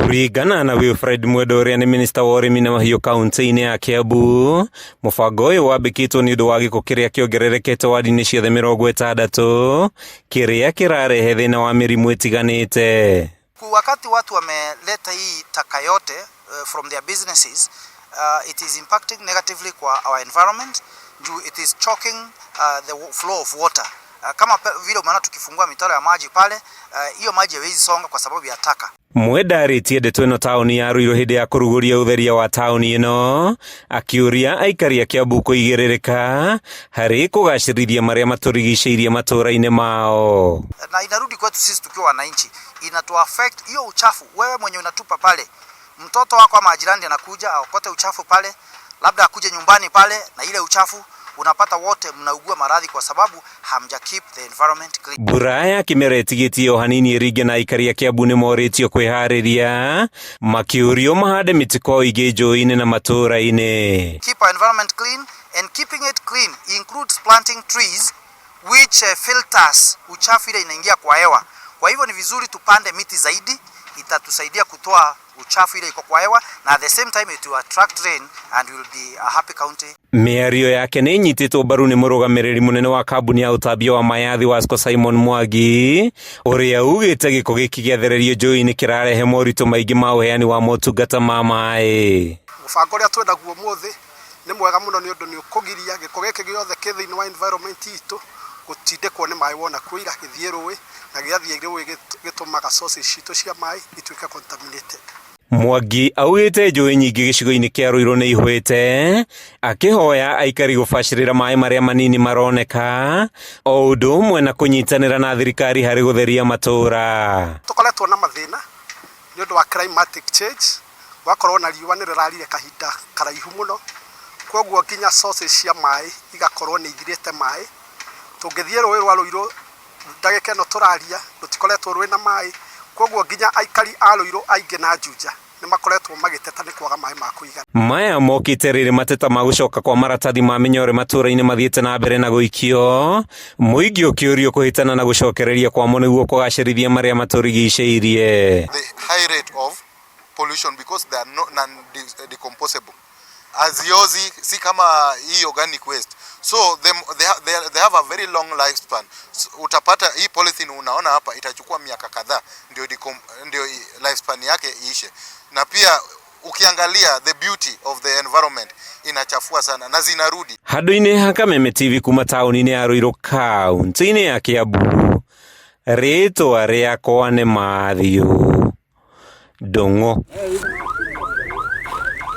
Kuringana na Wilfred Mwedo uria ni minista wa urimi na mahiu kaunti-ini ya Kiambu, mubango uyu wambikitwo ni undu wa giko kiria kiongererekete wadi-ini ciothe 60 kiria kirarehe thina wa mirimu itiganite. Wakati watu wameleta hii taka yote from their businesses, it is impacting negatively kwa our environment. It is choking the flow of water. Kama vile umeona tukifungua mitaro ya maji pale, hiyo maji haiwezi songa kwa sababu ya taka. Mweda aritie ndeto ino tauni ya Ruiru hindi ya kuruguria utheria wa tauni ino, akiuria aikari a Kiambu kuigirereka hari kugacirithia maria maturigicĩirie matũra-inĩ mao. Na inarudi kwetu sisi tukiwa wananchi, inatu affect hiyo uchafu. Wewe mwenye unatupa pale, mtoto wako ama jirani anakuja aokote uchafu pale, labda akuje nyumbani pale na ile uchafu, unapata wote mnaugua maradhi kwa sababu hamja keep the environment clean. Buraya kimeretigetio hanini irige na aikari a Kiambu ni moritio kwihariria makiurio mahande mitiko ingi njũĩ-inĩ na matũra-inĩ. Keep our environment clean, and keeping it clean includes planting trees which filters uchafu ile inaingia kwa hewa. Kwa hivyo ni vizuri tupande miti zaidi, itatusaidia kutoa uchafu ile iko kwa hewa, na at the same time it will attract rain and will be a happy county. Miario yake ni nyititwo mbaru ni murugamiriri munene wa kambuni ya utambia wa mayathi Wasco Simon Mwangi, uria ugite giko giki giathererio njũĩ-inĩ kirarehe moritũ maingĩ ma uheani wa motungata ma maĩ. Mubango uria twendaguo muthi ni mwega muno ni undu ni ukugiria giko giki giothe ki thiini wa environment itu gutindikwo ni maĩ wona kuira githie rũĩ na giathie rũĩ gitumaga sources citu cia maĩ ituike contaminated. Mwangi augite njũĩ nyingĩ gĩcigo-inĩ kĩa Ruiru nĩ ihwĩte, akihoya aikari gũbacĩrĩra maĩ marĩa manini maroneka, o ũndũ ũmwe na kũnyitanĩra na thirikari harĩ gũtheria matũra. Tukoretwo na mathĩna nĩ ũndũ wa climatic change, gwakorwo na riũa nĩ rĩrarire kahinda karaihu mũno, koguo nginya sources cia maĩ igakorwo nĩ ithirĩte maĩ. Tũngĩthiĩ rũĩ rwa Ruiru ndagĩka ĩno tũraria rũtikoretwo rwĩ na maĩ, koguo nginya aikari a Ruiru aingĩ na Juja nĩ makoretwo magĩteta nĩ kwaga maĩ ma kũigana. Maya mokite rĩrĩ mateta ma gũcoka kwa maratathi ma mĩnyore matũra-inĩ mathiĩte na mbere na gũikio, mũingĩ ũkĩũrio kũhĩtana na gũcokereria kwamo nĩguo kũgacĩrithia marĩa matũrigicĩirie. The high rate of pollution because they are not non-decomposable. Aziozi si kama hii organic waste, so they have a very long lifespan. So, utapata hii polythene unaona hapa itachukua miaka kadhaa ndio lifespan yake iishe, na pia ukiangalia the beauty of the environment inachafua sana na zinarudi. Handũ-inĩ ha Kameme TV kuma taũni-inĩ ya Ruiru kaunti-inĩ ya Kiambu, rĩtwa rĩakwa nĩ Matthew Ndung'u.